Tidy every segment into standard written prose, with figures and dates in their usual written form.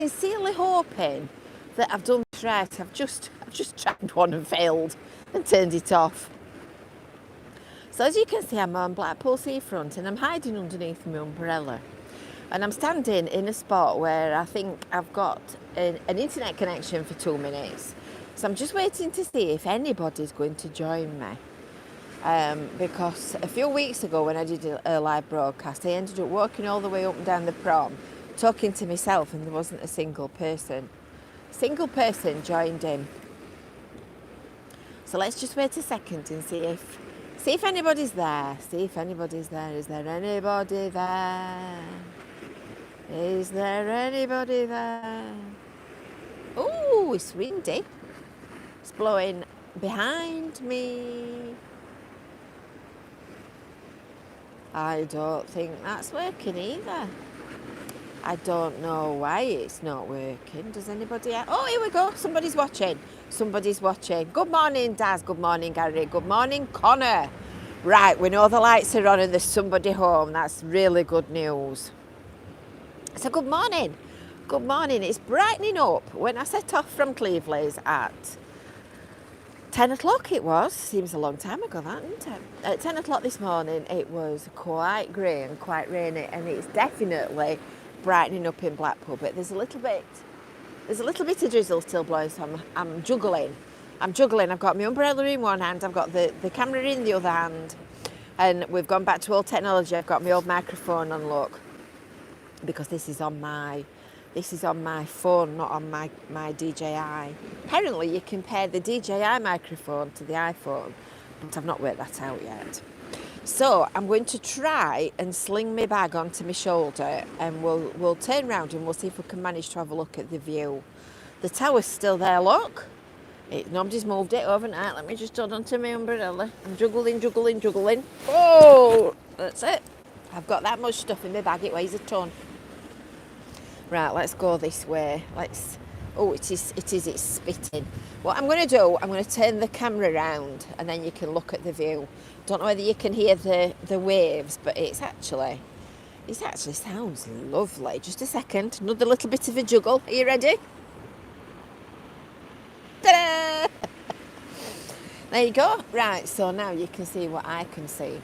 sincerely hoping that I've done this right. I've just tried one and failed and turned it off. So as you can see, I'm on Blackpool seafront and I'm hiding underneath my umbrella. And I'm standing in a spot where I think I've got an internet connection for 2 minutes. So I'm just waiting to see if anybody's going to join me. Because a few weeks ago when I did a live broadcast, I ended up walking all the way up and down the prom, talking to myself, and there wasn't a single person. Single person joined in. So let's just wait a second and see if anybody's there. See if anybody's there. Is there anybody there? Is there anybody there? Oh, it's windy. It's blowing behind me. I don't think that's working either. I don't know why it's not working. Does anybody else? Oh, here we go. Somebody's watching. Somebody's watching. Good morning, Daz. Good morning, Gary. Good morning, Connor. Right, we know the lights are on and there's somebody home. That's really good news. So good morning. Good morning. It's brightening up. When I set off from Cleveland's at 10 o'clock it was. Seems a long time ago, that, isn't it? At 10 o'clock this morning, it was quite grey and quite rainy, and it's definitely brightening up in Blackpool, but there's a little bit of drizzle still blowing, so I'm juggling. I've got my umbrella in one hand, I've got the camera in the other hand, and we've gone back to old technology. I've got my old microphone on, look, because this is on my phone, not on my DJI. Apparently you can pair the DJI microphone to the iPhone, but I've not worked that out yet. So I'm going to try and sling my bag onto my shoulder, and we'll turn round and we'll see if we can manage to have a look at the view. The tower's still there, look. Nobody's moved it overnight. Let me just hold onto my umbrella. I'm juggling. Oh, that's it. I've got that much stuff in my bag, it weighs a ton. Right, let's go this way. Oh, it's spitting. What I'm going to do, I'm going to turn the camera around and then you can look at the view. Don't know whether you can hear the waves, but it actually sounds lovely. Just a second, another little bit of a juggle. Are you ready? Ta-da! There you go. Right, so now you can see what I can see.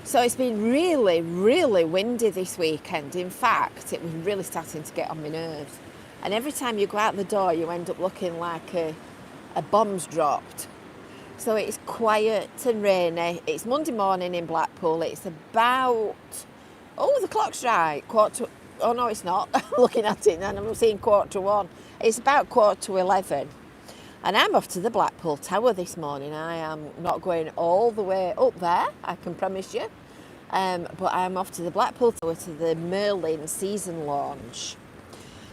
So it's been really, really windy this weekend. In fact, it was really starting to get on my nerves. And every time you go out the door, you end up looking like a bomb's dropped. So it's quiet and rainy. It's Monday morning in Blackpool. It's about, the clock's right, oh no, it's not. I'm looking at it and I'm seeing 1:45. It's about 11:15. And I'm off to the Blackpool Tower this morning. I am not going all the way up there, I can promise you. But I'm off to the Blackpool Tower to the Merlin season launch.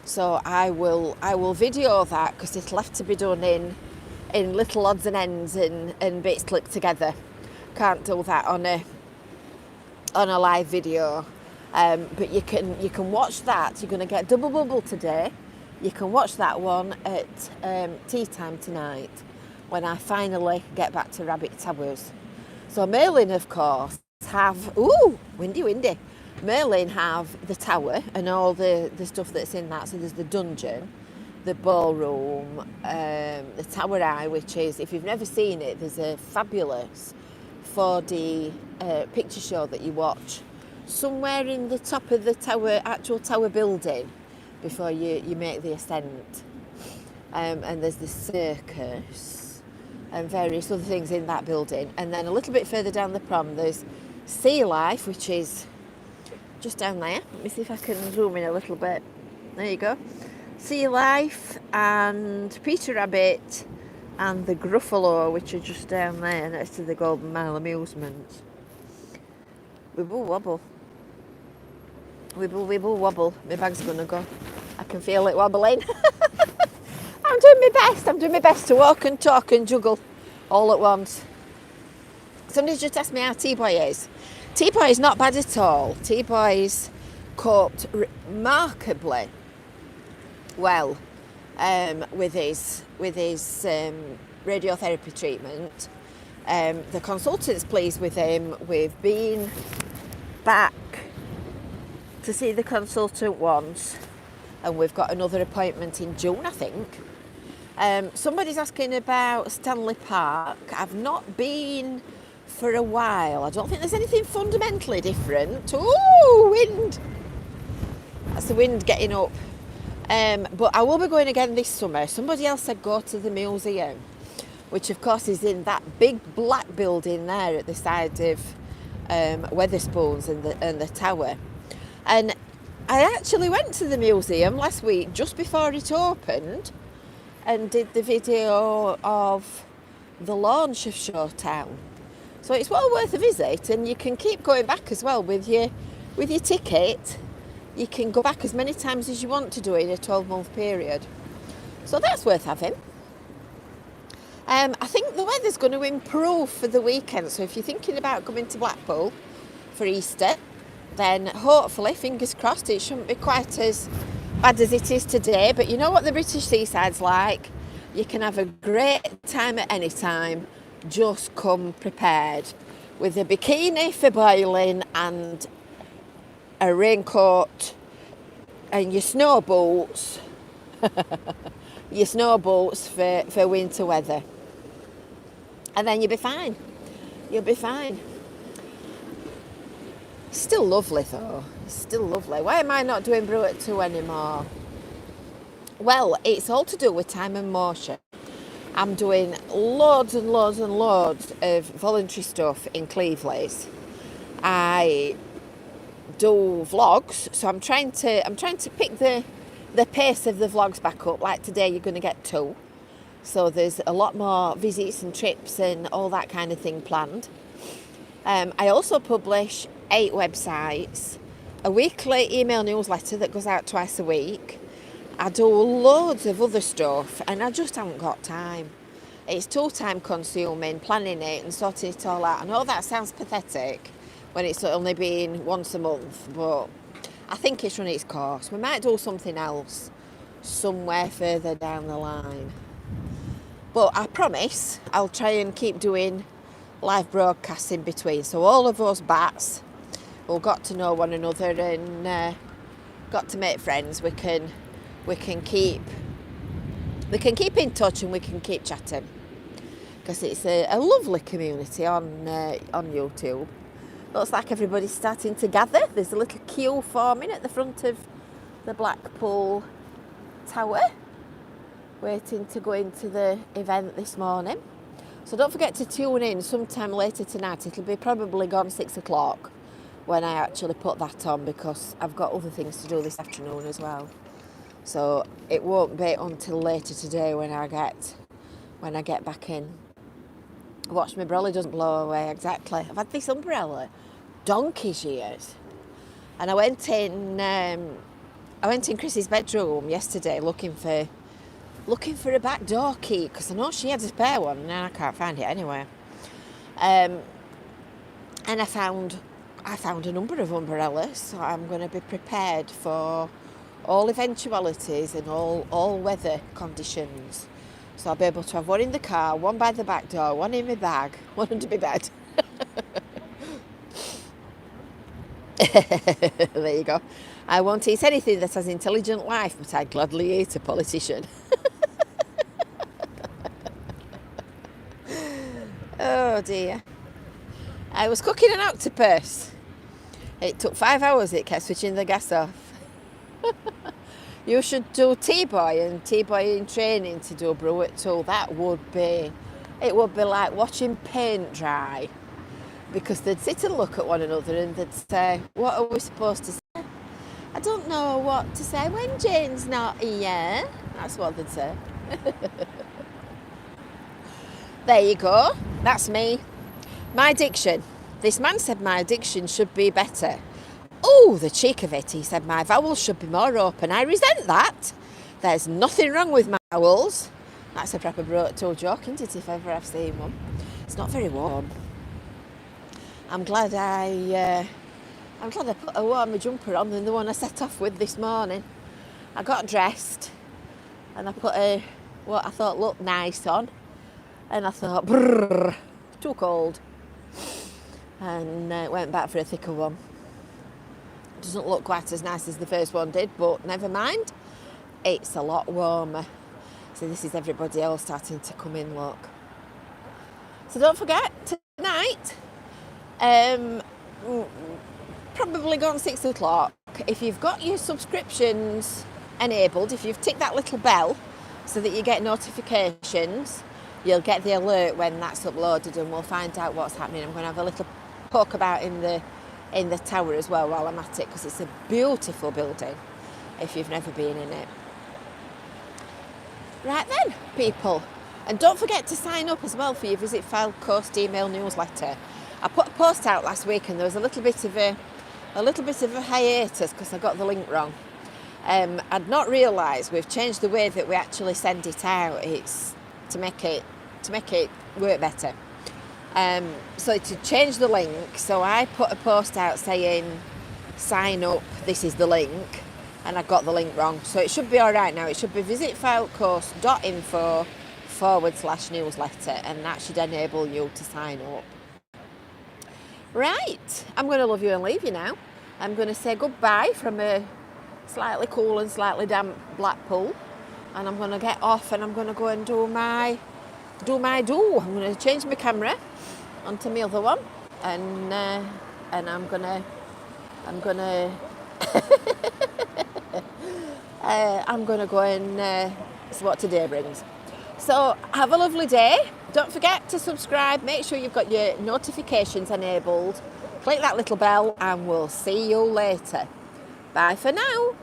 So I will video that because it'll have to be done in little odds and ends and bits clipped together. Can't do that on a live video. But you can watch that. You're going to get double bubble today. You can watch that one at tea time tonight when I finally get back to Rabbit Towers. So Merlin, of course, have, windy. Merlin have the tower and all the stuff that's in that. So there's the dungeon, the ballroom, the Tower Eye, which is, if you've never seen it, there's a fabulous 4D picture show that you watch somewhere in the top of the tower, actual tower building, before you make the ascent. And there's the circus and various other things in that building. And then a little bit further down the prom, there's Sea Life, which is just down there. Let me see if I can zoom in a little bit. There you go. Sea Life and Peter Rabbit and the Gruffalo, which are just down there next to the Golden Mile Amusements. Wibble wobble. Wibble wibble wobble. My bag's gonna go. I can feel it wobbling. I'm doing my best to walk and talk and juggle all at once. Somebody just asked me how T-Boy is. T-Boy is not bad at all. T-Boy's coped remarkably well with his radiotherapy treatment. The consultant's pleased with him. We've been back to see the consultant once. and we've got another appointment in June, I think. Somebody's asking about Stanley Park. I've not been for a while. I don't think there's anything fundamentally different. Ooh, wind! That's the wind getting up. But I will be going again this summer. Somebody else said go to the museum, which of course is in that big black building there at the side of Wetherspoons and the tower. And I actually went to the museum last week just before it opened and did the video of the launch of Showtown. So it's well worth a visit, and you can keep going back as well with your ticket. You can go back as many times as you want to do in a 12-month period. So that's worth having. I think the weather's going to improve for the weekend, so if you're thinking about coming to Blackpool for Easter, then hopefully, fingers crossed, it shouldn't be quite as bad as it is today. But you know what the British seaside's like. You can have a great time at any time. Just come prepared with a bikini for boiling and a raincoat and your snow boots. Your snow boots for winter weather. And then you'll be fine. You'll be fine. Still lovely though. Still lovely. Why am I not doing Brew at 2 anymore? Well, it's all to do with time and motion. I'm doing loads and loads and loads of voluntary stuff in Cleveland's. I do vlogs, so I'm trying to pick the pace of the vlogs back up. Like today, you're going to get 2. So there's a lot more visits and trips and all that kind of thing planned. I also publish 8 websites, a weekly email newsletter that goes out twice a week. I do loads of other stuff and I just haven't got time. It's too time consuming planning it and sorting it all out. I know that sounds pathetic when it's only been once a month, but I think it's run its course. We might do something else somewhere further down the line. But I promise I'll try and keep doing live broadcasts in between. So all of us bats all got to know one another and got to make friends. We can keep in touch and we can keep chatting, because it's a lovely community on YouTube. Looks like everybody's starting to gather. There's a little queue forming at the front of the Blackpool Tower, waiting to go into the event this morning. So don't forget to tune in sometime later tonight. It'll be probably gone 6 o'clock when I actually put that on, because I've got other things to do this afternoon as well. So it won't be until later today when I get back in. Watch my umbrella doesn't blow away. Exactly. I've had this umbrella donkey's years, and I went in Chrissy's bedroom yesterday looking for a back door key, because I know she had a spare one and I can't find it anywhere. And I found a number of umbrellas, so I'm going to be prepared for all eventualities and all weather conditions. So I'll be able to have one in the car, one by the back door, one in my bag, one under my bed. There you go. I won't eat anything that has intelligent life, but I'd gladly eat a politician. Oh dear. I was cooking an octopus. It took 5 hours, it kept switching the gas off. You should do T-boy and T-boy in training to do Brew at 2. It would be like watching paint dry, because they'd sit and look at one another and they'd say, what are we supposed to say? I don't know what to say when Jane's not here. That's what they'd say. There you go. That's me. My diction. This man said my diction should be better. Oh, the cheek of it. He said my vowels should be more open. I resent that. There's nothing wrong with my vowels. That's a proper Brew at 2 joke, isn't it, if ever I've seen one. It's not very warm. I'm glad I put a warmer jumper on than the one I set off with this morning. I got dressed and I put what I thought looked nice on, and I thought, brrr, too cold, and went back for a thicker one. Doesn't look quite as nice as the first one did, but never mind. it's a lot warmer. So this is everybody else starting to come in, look. So don't forget, tonight, probably gone 6 o'clock. If you've got your subscriptions enabled, if you've ticked that little bell so that you get notifications, you'll get the alert when that's uploaded, and we'll find out what's happening. I'm going to have a little poke about in the tower as well while I'm at it, because it's a beautiful building if you've never been in it. Right then, people, and don't forget to sign up as well for your Visit Fylde Coast email newsletter. I put a post out last week and there was a little bit of a hiatus because I got the link wrong. I'd not realised we've changed the way that we actually send it out. It's to make it work better. So to change the link, so I put a post out saying sign up, this is the link, and I got the link wrong. So it should be all right now. It should be visitFyldeCoast.info /newsletter, and that should enable you to sign up. Right, I'm going to love you and leave you now. I'm going to say goodbye from a slightly cool and slightly damp Blackpool, and I'm going to get off and I'm going to go and do my do. I'm going to change my camera onto my other one, and I'm gonna go and see what today brings. So have a lovely day. Don't forget to subscribe. Make sure you've got your notifications enabled. Click that little bell, and we'll see you later. Bye for now.